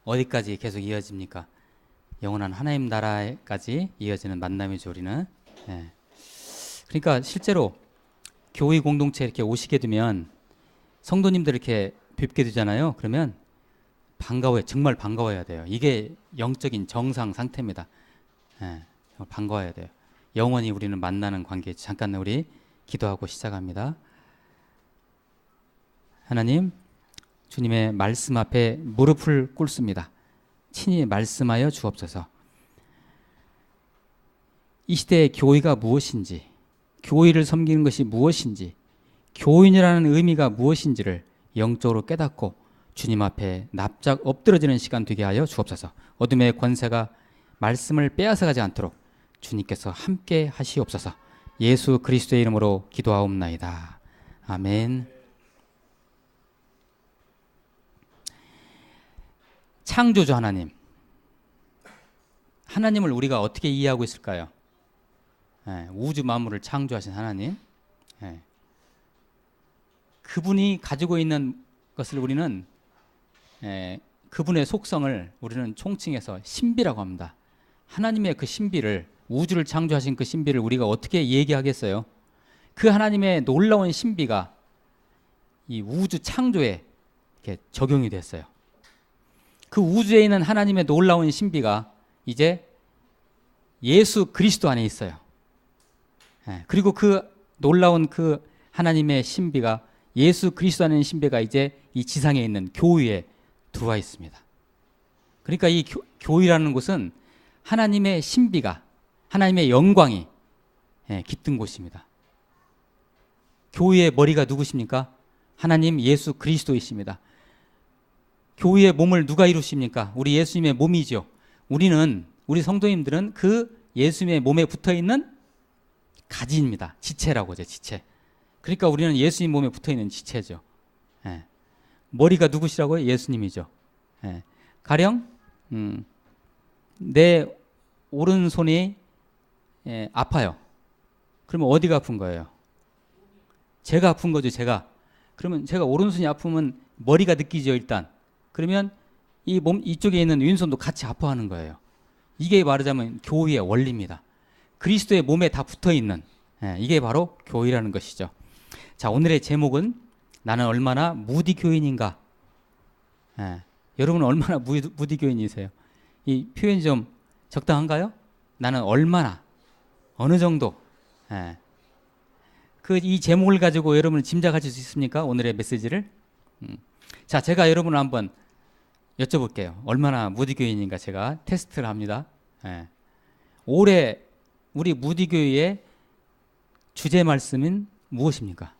어디까지 계속 이어집니까? 영원한 하나님 나라까지 이어지는 만남이죠, 우리는. 예. 그러니까 실제로 교회 공동체 이렇게 오시게 되면 성도님들 이렇게 뵙게 되잖아요. 그러면 반가워요. 정말 반가워야 돼요. 이게 영적인 정상 상태입니다. 예. 반가워야 돼요. 영원히 우리는 만나는 관계. 잠깐 우리 기도하고 시작합니다. 하나님, 주님의 말씀 앞에 무릎을 꿇습니다. 친히 말씀하여 주옵소서. 이 시대의 교회가 무엇인지, 교회를 섬기는 것이 무엇인지, 교인이라는 의미가 무엇인지를 영적으로 깨닫고 주님 앞에 납작 엎드러지는 시간 되게 하여 주옵소서. 어둠의 권세가 말씀을 빼앗아가지 않도록 주님께서 함께 하시옵소서. 예수 그리스도의 이름으로 기도하옵나이다. 아멘. 창조주 하나님, 하나님을 우리가 어떻게 이해하고 있을까요? 우주 만물을 창조하신 하나님, 그분이 가지고 있는 것을 우리는 그분의 속성을 우리는 총칭해서 신비라고 합니다. 하나님의 그 신비를, 우주를 창조하신 그 신비를 우리가 어떻게 얘기하겠어요? 그 하나님의 놀라운 신비가 이 우주 창조에 이렇게 적용이 됐어요. 그 우주에 있는 하나님의 놀라운 신비가 이제 예수 그리스도 안에 있어요. 그리고 그 놀라운 그 하나님의 신비가, 예수 그리스도 안에 있는 신비가 이제 이 지상에 있는 교회에 들어와 있습니다. 그러니까 이 교회라는 곳은 하나님의 신비가, 하나님의 영광이 깃든 곳입니다. 교회의 머리가 누구십니까? 하나님 예수 그리스도이십니다. 교회의 몸을 누가 이루십니까? 우리 예수님의 몸이죠. 우리 성도님들은 그 예수님의 몸에 붙어있는 가지입니다. 지체라고 하죠, 지체. 그러니까 우리는 예수님 몸에 붙어있는 지체죠. 머리가 누구시라고요? 예수님이죠. 가령 내 오른손이 아파요. 그러면 어디가 아픈 거예요? 제가 아픈 거죠, 제가. 그러면 제가 오른손이 아프면 머리가 느끼죠, 일단. 그러면 이 몸 이쪽에 있는 왼손도 같이 아파하는 거예요. 이게 말하자면 교회의 원리입니다. 그리스도의 몸에 다 붙어있는, 이게 바로 교회라는 것이죠. 자, 오늘의 제목은 나는 얼마나 무디 교인인가. 여러분은 얼마나 무디 교인이세요? 이 표현이 좀 적당한가요? 나는 얼마나, 어느 정도. 이 제목을 가지고 여러분은 짐작하실 수 있습니까? 오늘의 메시지를. 자, 제가 여러분을 한번 여쭤볼게요. 얼마나 무디 교인인가 제가 테스트를 합니다. 올해 우리 무디 교회의 주제 말씀은 무엇입니까?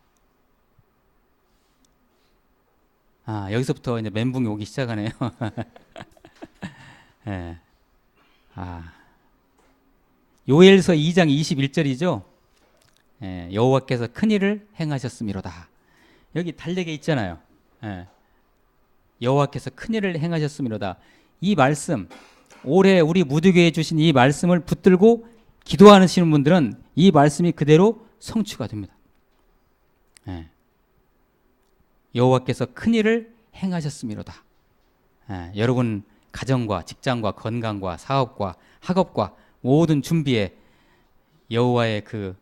여기서부터 이제 멘붕이 오기 시작하네요. 요엘서 2장 21절이죠. 여호와께서 큰 일을 행하셨음이로다. 여기 달력에 있잖아요. 여호와께서 큰 일을 행하셨음이로다. 이 말씀, 올해 우리 무디교회에 주신 이 말씀을 붙들고 기도하시는 분들은 이 말씀이 그대로 성취가 됩니다. 여호와께서 큰 일을 행하셨음이로다. 여러분 가정과 직장과 건강과 사업과 학업과 모든 준비에 여호와의 그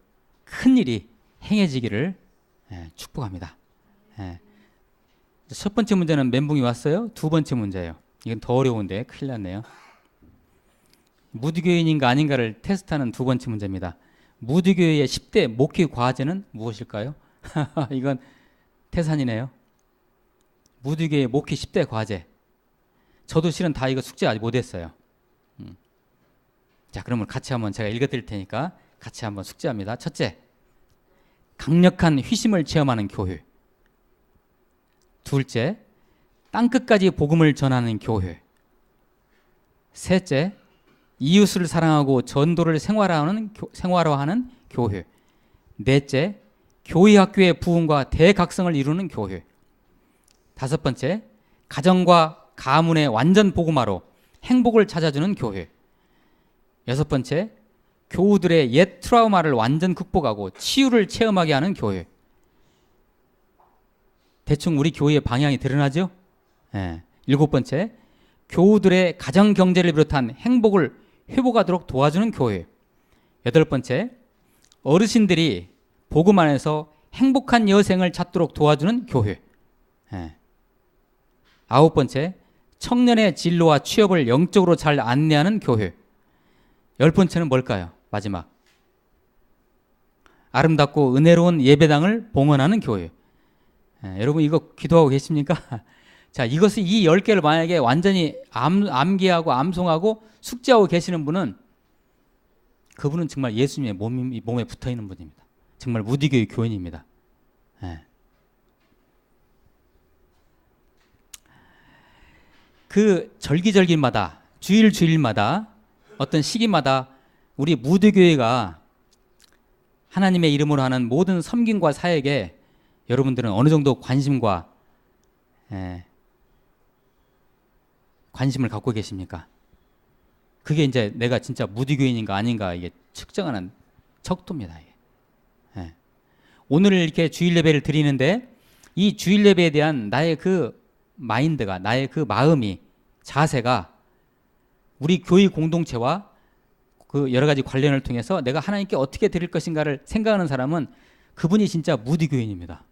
큰 일이 행해지기를 축복합니다. 첫 번째 문제는 멘붕이 왔어요. 두 번째 문제예요. 이건 더 어려운데 큰일 났네요. 무디교인인가 아닌가를 테스트하는 두 번째 문제입니다. 무디교회의 10대 목회 과제는 무엇일까요? 이건 태산이네요. 무디교회 목회 10대 과제. 저도 실은 다 이거 숙제 아직 못했어요. 자, 그러면 같이 한번 제가 읽어드릴 테니까 같이 한번 숙제합니다. 첫째, 강력한 휘심을 체험하는 교회. 둘째, 땅끝까지 복음을 전하는 교회. 셋째, 이웃을 사랑하고 전도를 생활화하는 교회. 넷째, 교회 학교의 부흥과 대각성을 이루는 교회. 다섯 번째, 가정과 가문의 완전 복음화로 행복을 찾아주는 교회. 여섯 번째, 교우들의 옛 트라우마를 완전 극복하고 치유를 체험하게 하는 교회. 대충 우리 교회의 방향이 드러나죠? 일곱 번째, 교우들의 가정 경제를 비롯한 행복을 회복하도록 도와주는 교회. 8번째, 어르신들이 복음 안에서 행복한 여생을 찾도록 도와주는 교회. 9번째, 청년의 진로와 취업을 영적으로 잘 안내하는 교회. 10번째는 뭘까요? 마지막, 아름답고 은혜로운 예배당을 봉헌하는 교회. 여러분 이거 기도하고 계십니까? 자, 이것을 이 10개를 만약에 완전히 암기하고 암송하고 숙지하고 계시는 분은 그분은 정말 예수님의 몸에 붙어있는 분입니다. 정말 무디교의 교인입니다. 그 절기절기마다 주일마다 어떤 시기마다 우리 무디교회가 하나님의 이름으로 하는 모든 섬김과 사역에 여러분들은 어느 정도 관심과 관심을 갖고 계십니까? 그게 이제 내가 진짜 무디교인인가 아닌가 이게 측정하는 척도입니다. 이게. 오늘 이렇게 주일 예배를 드리는데 이 주일 예배에 대한 나의 그 마인드가, 나의 그 마음이, 자세가 우리 교회 공동체와 그 여러 가지 관련을 통해서 내가 하나님께 어떻게 드릴 것인가를 생각하는 사람은 그분이 진짜 무디교인입니다.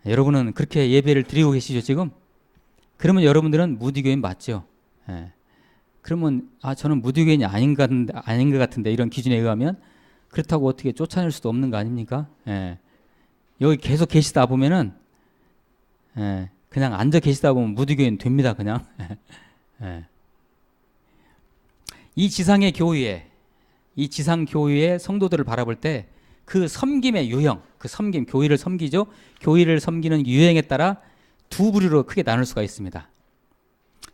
여러분은 그렇게 예배를 드리고 계시죠 지금? 그러면 여러분들은 무디교인 맞죠? 그러면 저는 무디교인이 아닌 것 같은데 이런 기준에 의하면 그렇다고 어떻게 쫓아낼 수도 없는 거 아닙니까? 여기 계속 계시다 보면은 그냥 앉아 계시다 보면 무디교인 됩니다 그냥. 이 지상의 교회에, 이 지상 교회의 성도들을 바라볼 때 그 섬김의 유형, 그 섬김, 교회를 섬기죠. 교회를 섬기는 유형에 따라 두 부류로 크게 나눌 수가 있습니다.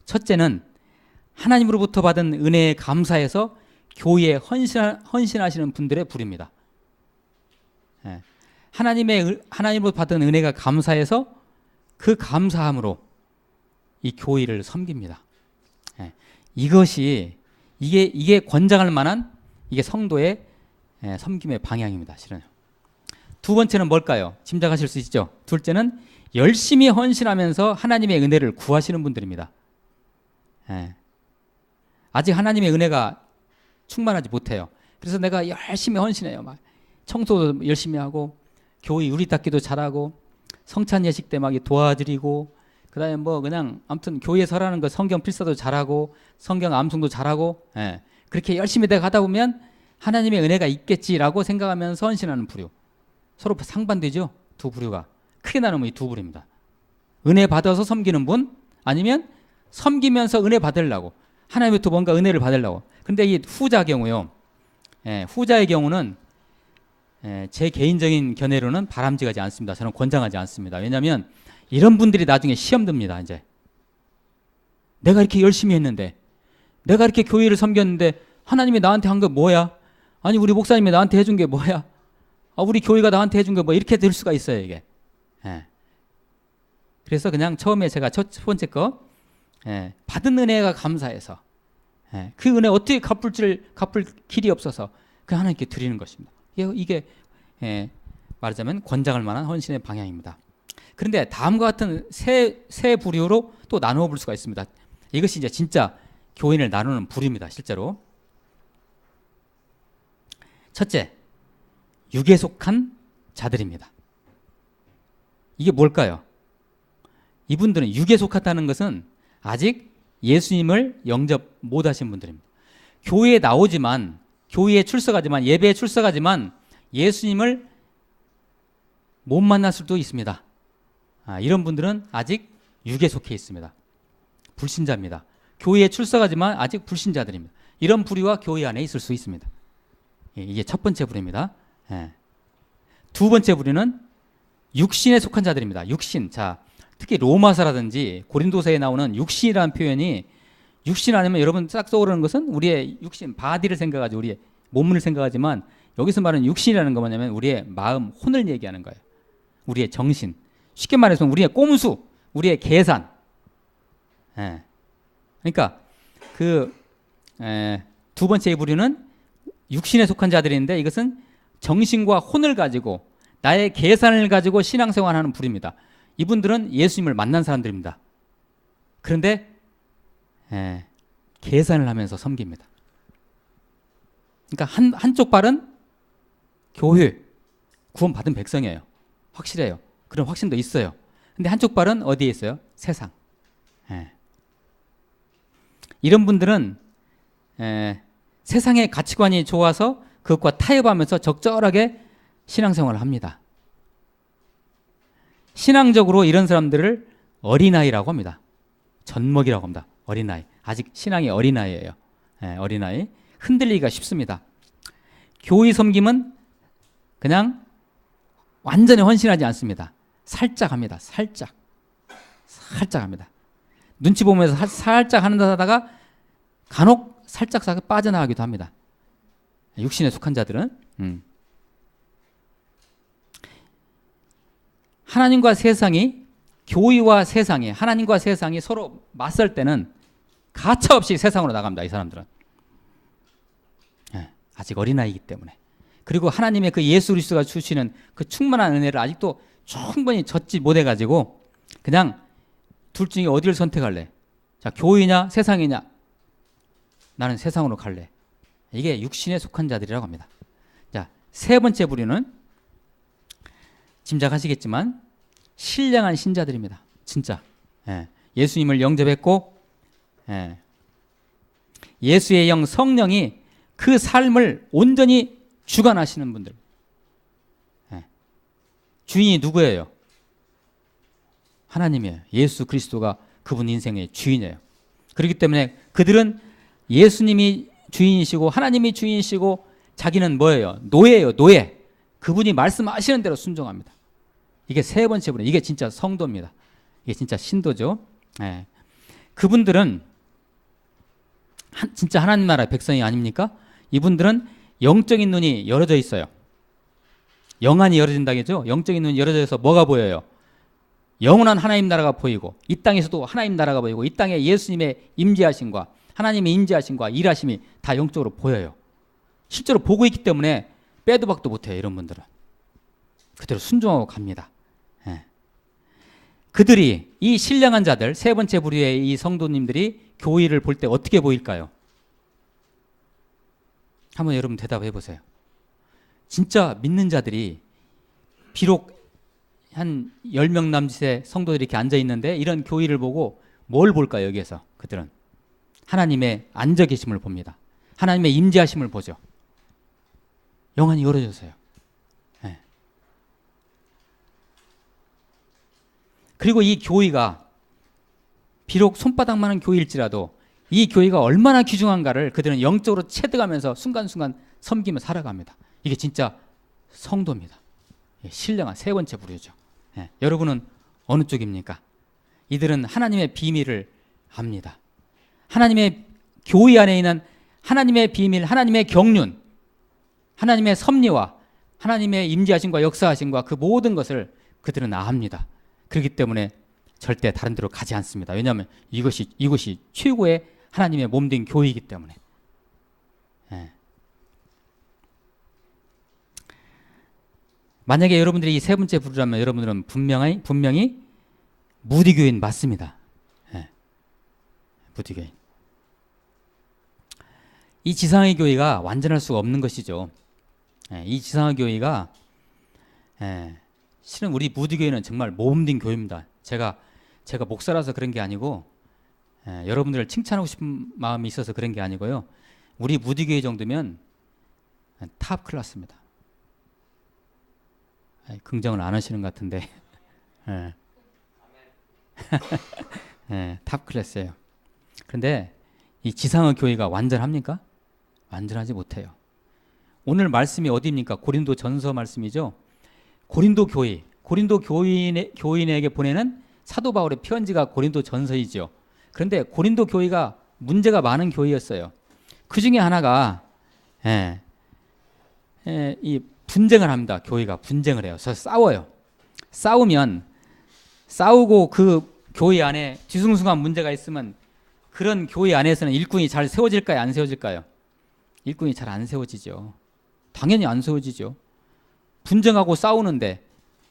첫째는 하나님으로부터 받은 은혜에 감사해서 교회에 헌신하시는 분들의 부류입니다. 하나님으로부터 받은 은혜가 감사해서 그 감사함으로 이 교회를 섬깁니다. 이게 권장할 만한 이게 성도의 섬김의 방향입니다. 실은. 두 번째는 뭘까요? 짐작하실 수 있죠? 둘째는 열심히 헌신하면서 하나님의 은혜를 구하시는 분들입니다. 아직 하나님의 은혜가 충만하지 못해요. 그래서 내가 열심히 헌신해요. 막 청소도 열심히 하고 교회 유리 닦기도 잘하고 성찬 예식 때 막 도와드리고 그다음에 뭐 그냥 아무튼 교회에서라는 거 성경 필사도 잘하고 성경 암송도 잘하고 그렇게 열심히 내가 하다 보면 하나님의 은혜가 있겠지라고 생각하면서 헌신하는 부류. 서로 상반되죠. 두 부류가 크게 나누면 이 두 부류입니다. 은혜 받아서 섬기는 분 아니면 섬기면서 은혜 받으려고 하나님부터 뭔가 은혜를 받으려고. 근데 이 후자 경우요. 후자의 경우는 제 개인적인 견해로는 바람직하지 않습니다. 저는 권장하지 않습니다. 왜냐하면 이런 분들이 나중에 시험 듭니다. 이제 내가 이렇게 열심히 했는데, 내가 이렇게 교회를 섬겼는데 하나님이 나한테 한 거 뭐야? 아니 우리 목사님이 나한테 해준 게 뭐야? 우리 교회가 나한테 해준 게 뭐? 이렇게 될 수가 있어요 이게. 그래서 그냥 처음에 제가 첫 번째 거 받은 은혜가 감사해서 그 은혜 어떻게 갚을 길이 없어서 그 하나님께 드리는 것입니다. 이게 말하자면 권장할 만한 헌신의 방향입니다. 그런데 다음과 같은 세 부류로 또 나누어 볼 수가 있습니다. 이것이 이제 진짜 교인을 나누는 부류입니다. 실제로. 첫째, 육에 속한 자들입니다. 이게 뭘까요? 이분들은 육에 속하다는 것은 아직 예수님을 영접 못하신 분들입니다. 교회에 나오지만, 교회에 출석하지만, 예배에 출석하지만 예수님을 못 만날 수도 있습니다. 이런 분들은 아직 육에 속해 있습니다. 불신자입니다. 교회에 출석하지만 아직 불신자들입니다. 이런 부류와 교회 안에 있을 수 있습니다. 이게 첫 번째 부류입니다. 두 번째 부류는 육신에 속한 자들입니다. 육신. 자, 특히 로마서라든지 고린도서에 나오는 육신이라는 표현이, 육신 아니면 여러분 싹 떠오르는 것은 우리의 육신, 바디를 생각하지, 우리의 몸을 생각하지만 여기서 말하는 육신이라는 건 뭐냐면 우리의 마음, 혼을 얘기하는 거예요. 우리의 정신. 쉽게 말해서 우리의 꼼수, 우리의 계산. 그러니까 두 번째 부류는 육신에 속한 자들인데 이것은 정신과 혼을 가지고 나의 계산을 가지고 신앙생활하는 부류입니다. 이분들은 예수님을 만난 사람들입니다. 그런데 계산을 하면서 섬깁니다. 그러니까 한쪽 발은 교회, 구원받은 백성이에요. 확실해요. 그런 확신도 있어요. 근데 한쪽 발은 어디에 있어요? 세상. 이런 분들은 세상의 가치관이 좋아서 그것과 타협하면서 적절하게 신앙생활을 합니다. 신앙적으로 이런 사람들을 어린아이라고 합니다. 젖먹이라고 합니다. 어린아이. 아직 신앙이 어린아이예요. 어린아이. 흔들리기가 쉽습니다. 교회 섬김은 그냥 완전히 헌신하지 않습니다. 살짝 합니다. 살짝 합니다. 눈치 보면서 살짝 하다가 간혹 살짝 빠져나가기도 합니다. 육신에 속한 자들은. 하나님과 세상이, 교회와 세상이, 하나님과 세상이 서로 맞설 때는 가차없이 세상으로 나갑니다. 이 사람들은. 아직 어린아이이기 때문에. 그리고 하나님의 그 예수 그리스도가 주시는 그 충만한 은혜를 아직도 충분히 젖지 못해가지고 그냥 둘 중에 어디를 선택할래? 자, 교회냐 세상이냐? 나는 세상으로 갈래. 이게 육신에 속한 자들이라고 합니다. 자, 세 번째 부류는 짐작하시겠지만 신령한 신자들입니다. 진짜. 예수님을 영접했고 예수의 영 성령이 그 삶을 온전히 주관하시는 분들. 주인이 누구예요? 하나님이에요. 예수 그리스도가 그분 인생의 주인이에요. 그렇기 때문에 그들은 예수님이 주인이시고 하나님이 주인이시고 자기는 뭐예요? 노예예요. 노예. 그분이 말씀하시는 대로 순종합니다. 이게 세 번째 분이에요. 이게 진짜 성도입니다. 이게 진짜 신도죠. 그분들은 진짜 하나님 나라의 백성이 아닙니까? 이분들은 영적인 눈이 열어져 있어요. 영안이 열어진다겠죠? 영적인 눈이 열어져 있어서 뭐가 보여요? 영원한 하나님 나라가 보이고 이 땅에서도 하나님 나라가 보이고 이 땅에 예수님의 임재하심과 하나님의 임재하심과 일하심이 다 영적으로 보여요. 실제로 보고 있기 때문에 빼도 박도 못해요. 이런 분들은. 그대로 순종하고 갑니다. 그들이 이 신령한 자들 세 번째 부류의 이 성도님들이 교회를 볼 때 어떻게 보일까요? 한번 여러분 대답해 보세요. 진짜 믿는 자들이 비록 한 10명 남짓의 성도들이 이렇게 앉아 있는데 이런 교회를 보고 뭘 볼까요? 여기에서 그들은 하나님의 앉아 계심을 봅니다. 하나님의 임재하심을 보죠. 영안이 열어져서요. 그리고 이 교회가 비록 손바닥만한 교회일지라도 이 교회가 얼마나 귀중한가를 그들은 영적으로 체득하면서 순간순간 섬기며 살아갑니다. 이게 진짜 성도입니다. 신령한 세 번째 부류죠. 여러분은 어느 쪽입니까? 이들은 하나님의 비밀을 압니다. 하나님의 교회 안에 있는 하나님의 비밀, 하나님의 경륜, 하나님의 섭리와 하나님의 임재하심과 역사하심과 그 모든 것을 그들은 압니다. 그렇기 때문에 절대 다른 데로 가지 않습니다. 왜냐하면 이것이 최고의 하나님의 몸된 교회이기 때문에. 만약에 여러분들이 이 세 번째 부류라면 여러분들은 분명히 무디교인 맞습니다. 무디교인. 이 지상의 교회가 완전할 수가 없는 것이죠. 이 지상의 교회가 실은 우리 무디교회는 정말 모범된 교회입니다. 제가 목사라서 그런 게 아니고 여러분들을 칭찬하고 싶은 마음이 있어서 그런 게 아니고요. 우리 무디교회 정도면 탑 클래스입니다. 긍정을 안 하시는 것 같은데 탑 클래스예요. 그런데 이 지상의 교회가 완전합니까? 완전하지 못해요. 오늘 말씀이 어디입니까? 고린도 전서 말씀이죠. 고린도 교인에게 보내는 사도 바울의 편지가 고린도 전서이죠. 그런데 고린도 교회가 문제가 많은 교회였어요. 그 중에 하나가 이 분쟁을 합니다. 교회가 분쟁을 해요. 그래서 싸워요. 싸우고 그 교회 안에 뒤숭숭한 문제가 있으면 그런 교회 안에서는 일꾼이 잘 세워질까요? 안 세워질까요? 일꾼이 잘 안 세워지죠. 당연히 안 세워지죠. 분쟁하고 싸우는데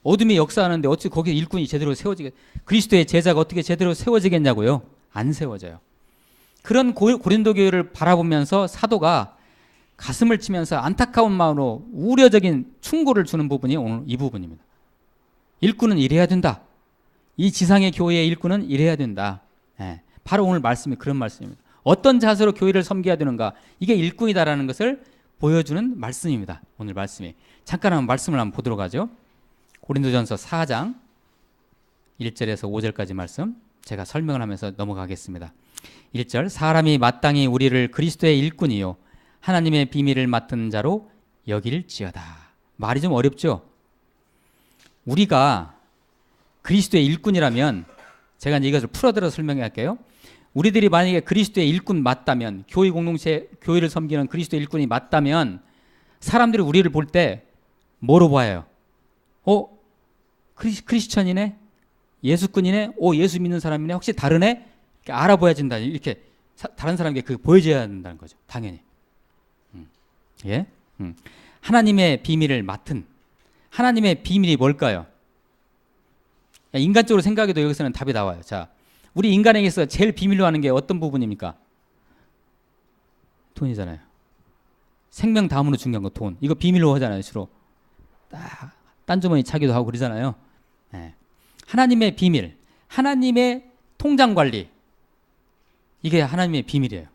어둠이 역사하는데 어떻게 거기에 일꾼이 제대로 세워지게, 그리스도의 제자가 어떻게 제대로 세워지겠냐고요? 안 세워져요. 그런 고린도 교회를 바라보면서 사도가 가슴을 치면서 안타까운 마음으로 우려적인 충고를 주는 부분이 오늘 이 부분입니다. 일꾼은 이래야 된다. 이 지상의 교회의 일꾼은 이래야 된다. 예, 바로 오늘 말씀이 그런 말씀입니다. 어떤 자세로 교회를 섬겨야 되는가, 이게 일꾼이다라는 것을 보여주는 말씀입니다. 오늘 말씀이. 잠깐 한번 말씀을 한번 보도록 하죠. 고린도전서 4장 1절에서 5절까지 말씀 제가 설명을 하면서 넘어가겠습니다. 1절, 사람이 마땅히 우리를 그리스도의 일꾼이요 하나님의 비밀을 맡은 자로 여길지어다. 말이 좀 어렵죠? 우리가 그리스도의 일꾼이라면, 제가 이제 이것을 풀어들어 설명해 할게요. 우리들이 만약에 그리스도의 일꾼 맞다면, 교회 공동체, 교회를 섬기는 그리스도의 일꾼이 맞다면 사람들이 우리를 볼 때 뭐로 봐요? 크리스천이네? 예수꾼이네? 예수 믿는 사람이네? 혹시 다르네? 이렇게 알아봐야 된다. 이렇게 다른 사람에게 그 보여줘야 된다는 거죠. 당연히. 예? 하나님의 비밀을 맡은, 하나님의 비밀이 뭘까요? 인간적으로 생각해도 여기서는 답이 나와요. 자, 우리 인간에게서 제일 비밀로 하는 게 어떤 부분입니까? 돈이잖아요. 생명 다음으로 중요한 거 돈. 이거 비밀로 하잖아요. 주로 딴 주머니 차기도 하고 그러잖아요. 네. 하나님의 비밀, 하나님의 통장 관리, 이게 하나님의 비밀이에요.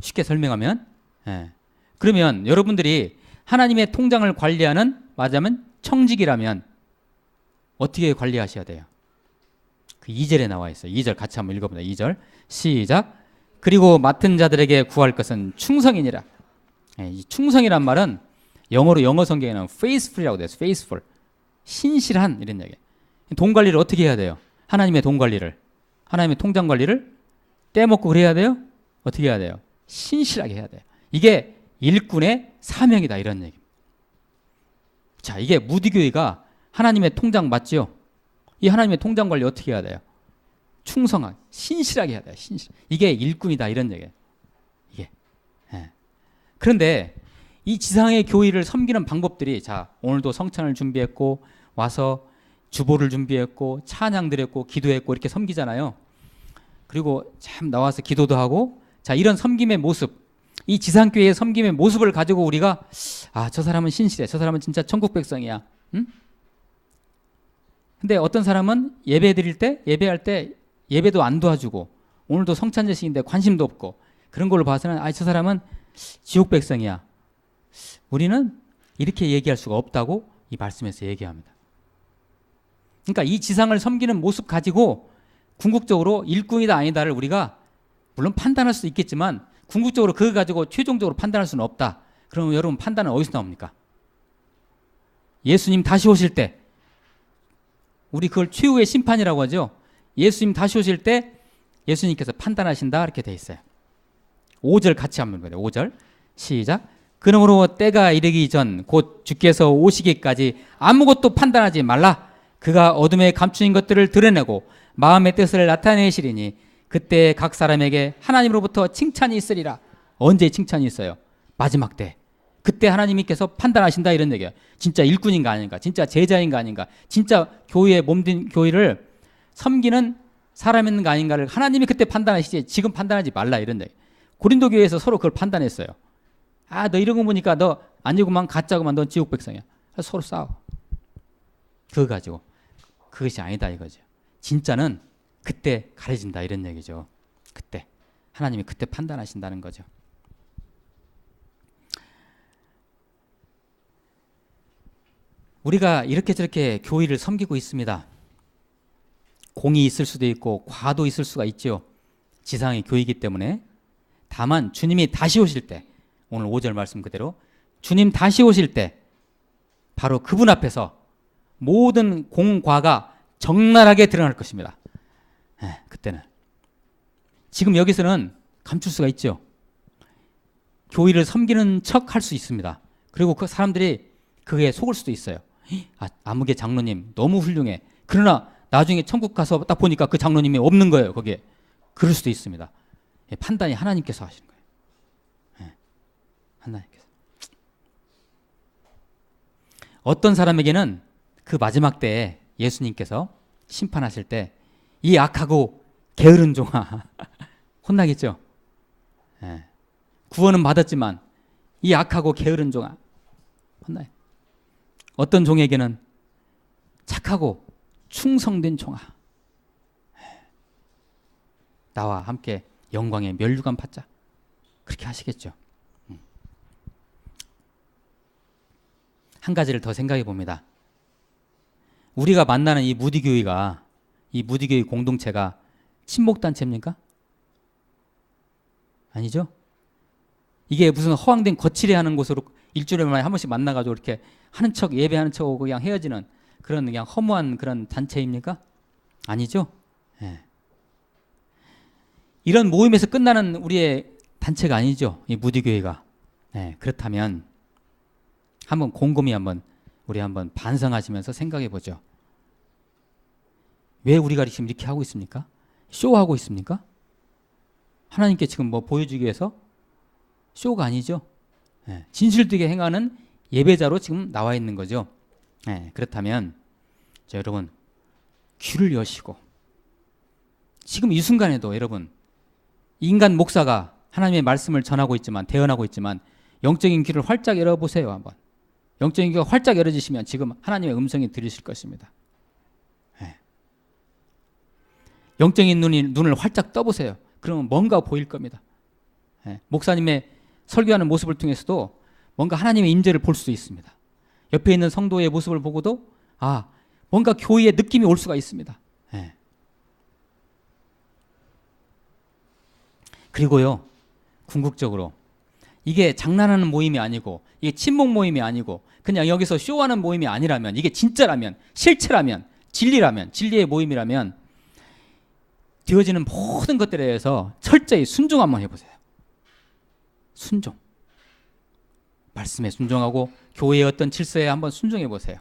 쉽게 설명하면. 네. 그러면 여러분들이 하나님의 통장을 관리하는, 맞으면 청직이라면 어떻게 관리하셔야 돼요? 그 2절에 나와 있어요. 2절 같이 한번 읽어보자. 2절 시작. 그리고 맡은 자들에게 구할 것은 충성이니라. 이 충성이란 말은 영어로, 영어 성경에는 faithful이라고 돼요. faithful. 신실한, 이런 얘기예요. 돈 관리를 어떻게 해야 돼요? 하나님의 돈 관리를, 하나님의 통장 관리를 떼먹고 그래야 돼요? 어떻게 해야 돼요? 신실하게 해야 돼요. 이게 일꾼의 사명이다, 이런 얘기입니다. 자, 이게 무디교회가 하나님의 통장 맞지요? 이 하나님의 통장 관리 어떻게 해야 돼요? 충성하게, 신실하게 해야 돼요. 이게 일꾼이다, 이런 얘기예요. 이게. 예. 그런데 이 지상의 교회를 섬기는 방법들이, 자, 오늘도 성찬을 준비했고 와서 주보를 준비했고 찬양 드렸고 기도했고 이렇게 섬기잖아요. 그리고 참 나와서 기도도 하고, 자, 이런 섬김의 모습, 이 지상교회의 섬김의 모습을 가지고 우리가 저 사람은 신실해, 저 사람은 진짜 천국 백성이야. 응? 근데 어떤 사람은 예배 드릴 때, 예배할 때 예배도 안 도와주고 오늘도 성찬제식인데 관심도 없고, 그런 걸로 봐서는 저 사람은 지옥 백성이야. 우리는 이렇게 얘기할 수가 없다고 이 말씀에서 얘기합니다. 그러니까 이 지상을 섬기는 모습 가지고 궁극적으로 일꾼이다 아니다를 우리가 물론 판단할 수 있겠지만 궁극적으로 그거 가지고 최종적으로 판단할 수는 없다. 그러면 여러분, 판단은 어디서 나옵니까? 예수님 다시 오실 때, 우리 그걸 최후의 심판이라고 하죠. 예수님 다시 오실 때 예수님께서 판단하신다, 이렇게 돼 있어요. 5절 같이 한번 보세요. 5절 시작. 그러므로 때가 이르기 전 곧 주께서 오시기까지 아무것도 판단하지 말라. 그가 어둠에 감추인 것들을 드러내고 마음의 뜻을 나타내시리니 그때 각 사람에게 하나님으로부터 칭찬이 있으리라. 언제 칭찬이 있어요? 마지막 때. 그때 하나님께서 판단하신다, 이런 얘기예요. 진짜 일꾼인가 아닌가, 진짜 제자인가 아닌가, 진짜 교회에 몸든 교회를 섬기는 사람인가 아닌가를 하나님이 그때 판단하시지 지금 판단하지 말라, 이런 얘기. 고린도 교회에서 서로 그걸 판단했어요. 너 이런 거 보니까 너 아니구만, 가짜구만, 넌 지옥 백성이야. 서로 싸워. 그거 가지고. 그것이 아니다, 이거죠. 진짜는 그때 가려진다, 이런 얘기죠. 그때 하나님이 그때 판단하신다는 거죠. 우리가 이렇게 저렇게 교회를 섬기고 있습니다. 공이 있을 수도 있고 과도 있을 수가 있죠. 지상의 교회이기 때문에. 다만 주님이 다시 오실 때, 오늘 5절 말씀 그대로 주님 다시 오실 때 바로 그분 앞에서 모든 공과가 적나라하게 드러날 것입니다. 그때는. 지금 여기서는 감출 수가 있죠. 교회를 섬기는 척 할 수 있습니다. 그리고 그 사람들이 그게 속을 수도 있어요. 아무개 장로님 너무 훌륭해. 그러나 나중에 천국 가서 딱 보니까 그 장로님이 없는 거예요, 거기에. 그럴 수도 있습니다. 판단이 하나님께서 하시는 거예요. 하나님께서. 어떤 사람에게는 그 마지막 때에 예수님께서 심판하실 때 이 악하고 게으른 종아 혼나겠죠. 예. 구원은 받았지만 이 악하고 게으른 종아 혼나요. 어떤 종에게는 착하고 충성된 종아 나와 함께 영광의 면류관 받자 그렇게 하시겠죠. 한 가지를 더 생각해 봅니다. 우리가 만나는 이 무디교회가 이 무디교회 공동체가 친목단체입니까? 아니죠. 이게 무슨 허황된 거칠해하는 곳으로 일주일에 한 번씩 만나가지고 이렇게 하는 척 예배하는 척 오고 그냥 헤어지는 그런 그냥 허무한 그런 단체입니까? 아니죠. 예. 이런 모임에서 끝나는 우리의 단체가 아니죠. 이 무디교회가. 예. 그렇다면 한번 곰곰이 우리 한번 반성하시면서 생각해 보죠. 왜 우리가 지금 이렇게 하고 있습니까? 쇼하고 있습니까? 하나님께 지금 뭐 보여주기 위해서 쇼가 아니죠. 예, 진실되게 행하는 예배자로 지금 나와 있는 거죠. 예, 그렇다면 자, 여러분 귀를 여시고 지금 이 순간에도 여러분 인간 목사가 하나님의 말씀을 전하고 있지만 대언하고 있지만 영적인 귀를 활짝 열어보세요. 한번 영적인 귀가 활짝 열어지시면 지금 하나님의 음성이 들리실 것입니다. 예. 영적인 눈을 활짝 떠보세요. 그러면 뭔가 보일 겁니다. 예. 목사님의 설교하는 모습을 통해서도 뭔가 하나님의 임재를 볼 수 있습니다. 옆에 있는 성도의 모습을 보고도 뭔가 교회의 느낌이 올 수가 있습니다. 예. 그리고요, 궁극적으로 이게 장난하는 모임이 아니고 이게 친목 모임이 아니고 그냥 여기서 쇼하는 모임이 아니라면 이게 진짜라면 실체라면 진리라면 진리의 모임이라면 되어지는 모든 것들에 대해서 철저히 순종 한번 해보세요. 순종. 말씀에 순종하고 교회의 어떤 질서에 한번 순종해 보세요.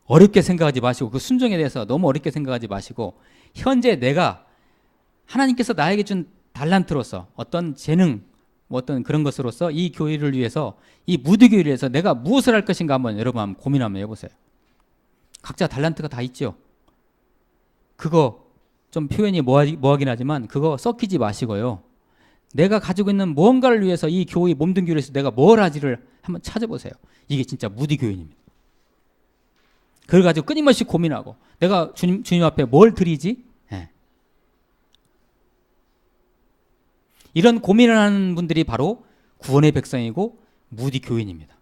어렵게 생각하지 마시고 그 순종에 대해서 너무 어렵게 생각하지 마시고 현재 내가 하나님께서 나에게 준 달란트로서 어떤 재능 어떤 그런 것으로서 이 교회를 위해서 이 무드교회를 위해서 내가 무엇을 할 것인가 한번 여러분 한번 고민 한번 해보세요. 각자 달란트가 다 있죠. 그거 좀 표현이 뭐하긴 하지만 그거 썩히지 마시고요. 내가 가지고 있는 무언가를 위해서 이 교회 몸든 교회에서 내가 뭘 하지를 한번 찾아보세요. 이게 진짜 무디교회입니다. 그걸 가지고 끊임없이 고민하고 내가 주님 앞에 뭘 드리지? 네. 이런 고민을 하는 분들이 바로 구원의 백성이고 무디교인입니다.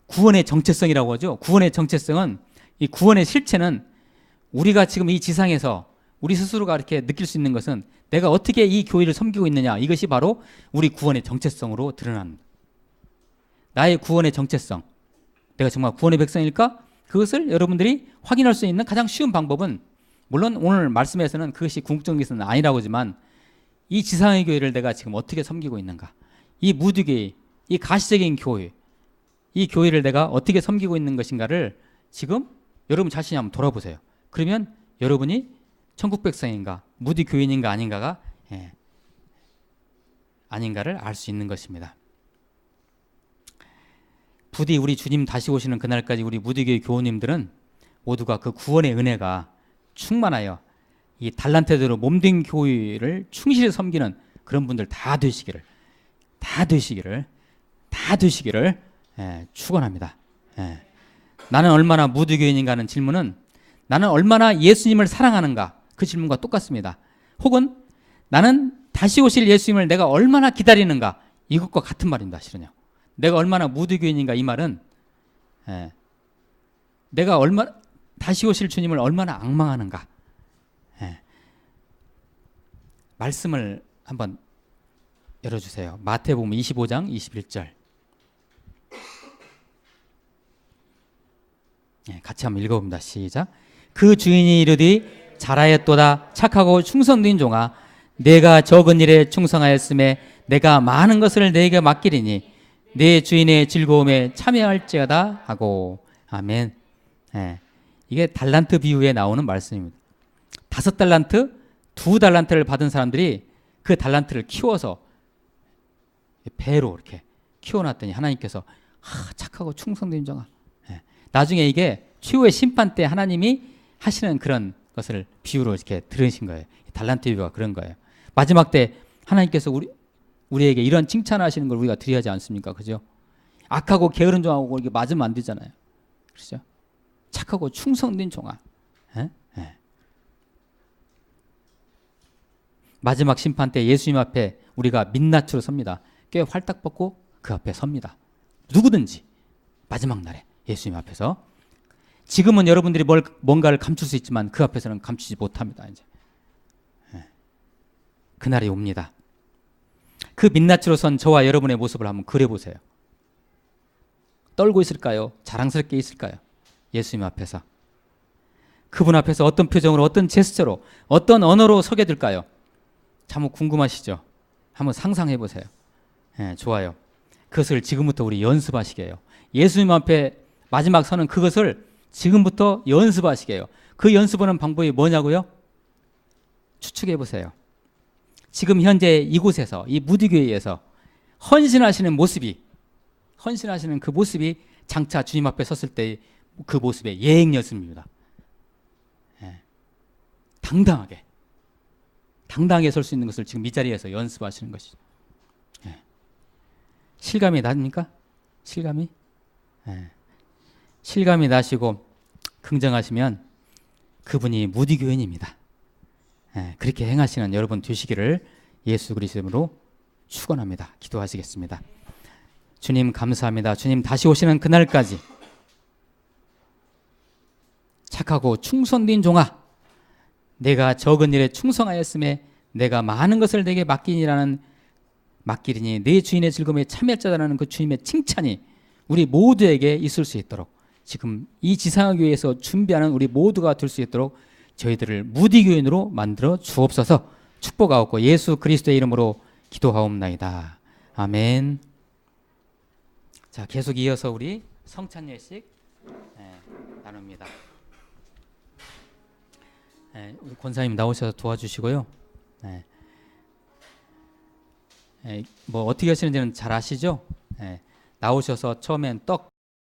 구원의 정체성이라고 하죠. 구원의 정체성은 이 구원의 실체는 우리가 지금 이 지상에서 우리 스스로가 이렇게 느낄 수 있는 것은 내가 어떻게 이 교회를 섬기고 있느냐 이것이 바로 우리 구원의 정체성으로 드러납니다. 나의 구원의 정체성 내가 정말 구원의 백성일까? 그것을 여러분들이 확인할 수 있는 가장 쉬운 방법은 물론 오늘 말씀에서는 그것이 궁극적인 것은 아니라고 하지만 이 지상의 교회를 내가 지금 어떻게 섬기고 있는가 이 무드교회, 이 가시적인 교회 이 교회를 내가 어떻게 섬기고 있는 것인가를 지금 여러분 자신이 한번 돌아보세요. 그러면 여러분이 천국 백성인가 무디 교인인가 아닌가가 아닌가를 알 수 있는 것입니다. 부디 우리 주님 다시 오시는 그날까지 우리 무디교회 교우님들은 모두가 그 구원의 은혜가 충만하여 이 달란트대로 몸된 교회를 충실히 섬기는 그런 분들 다 되시기를 축원합니다. 나는 얼마나 무디교인인가 하는 질문은 나는 얼마나 예수님을 사랑하는가 그 질문과 똑같습니다. 혹은 나는 다시 오실 예수님을 내가 얼마나 기다리는가 이것과 같은 말입니다. 실은요. 내가 얼마나 무디교인인가 이 말은 내가 얼마나 다시 오실 주님을 얼마나 앙망하는가 말씀을 한번 열어주세요. 마태복음 25장 21절 같이 한번 읽어봅니다. 시작. 그 주인이 이르되 잘하였도다 착하고 충성된 종아 내가 적은 일에 충성하였음에 내가 많은 것을 내게 맡기리니 내 주인의 즐거움에 참여할지어다 하고 아멘. 이게 달란트 비유에 나오는 말씀입니다. 5달란트, 2달란트를 받은 사람들이 그 달란트를 키워서 배로 이렇게 키워놨더니 하나님께서 착하고 충성된 종아. 나중에 이게 최후의 심판 때 하나님이 하시는 그런 것을 비유로 이렇게 들으신 거예요. 달란트 비유가 그런 거예요. 마지막 때 하나님께서 우리에게 이런 칭찬하시는 걸 우리가 드려야 하지 않습니까? 그죠? 악하고 게으른 종하고 이렇게 맞으면 안 되잖아요. 그렇죠? 착하고 충성된 종아. 마지막 심판 때 예수님 앞에 우리가 민낯으로 섭니다. 꽤 활딱 벗고 그 앞에 섭니다. 누구든지 마지막 날에 예수님 앞에서. 지금은 여러분들이 뭔가를 감출 수 있지만 그 앞에서는 감추지 못합니다. 이제 그날이 옵니다. 그 민낯으로 선 저와 여러분의 모습을 한번 그려보세요. 떨고 있을까요? 자랑스럽게 있을까요? 예수님 앞에서. 그분 앞에서 어떤 표정으로, 어떤 제스처로, 어떤 언어로 서게 될까요? 참 궁금하시죠? 한번 상상해 보세요. 좋아요. 그것을 지금부터 우리 연습하시게 해요. 예수님 앞에 마지막 서는 그것을 지금부터 연습하시게 해요. 그 연습하는 방법이 뭐냐고요? 추측해 보세요. 지금 현재 이곳에서, 이 무디교회에서 헌신하시는 그 모습이 장차 주님 앞에 섰을 때 그 모습의 예행 연습입니다. 당당하게 설 수 있는 것을 지금 이 자리에서 연습하시는 것이죠. 실감이 납니까? 실감이? 실감이 나시고 긍정하시면 그분이 무디교인입니다. 그렇게 행하시는 여러분 되시기를 예수 그리스도로 축원합니다. 기도하시겠습니다. 주님 감사합니다. 주님 다시 오시는 그날까지 착하고 충성된 종아, 내가 적은 일에 충성하였음에 내가 많은 것을 내게 맡기리니 내 주인의 즐거움에 참여할 자라는 그 주님의 칭찬이 우리 모두에게 있을 수 있도록, 지금 이 지상교회에서 준비하는 우리 모두가 될 수 있도록 저희들을 무디교인으로 만들어 주옵소서. 축복하옵고 예수 그리스도의 이름으로 기도하옵나이다. 아멘. 자, 계속 이어서 우리 성찬예식 나눕니다. 우리 권사님 나오셔서 도와주시고요. 뭐 어떻게 하시는지는 잘 아시죠? 나오셔서 처음엔 떡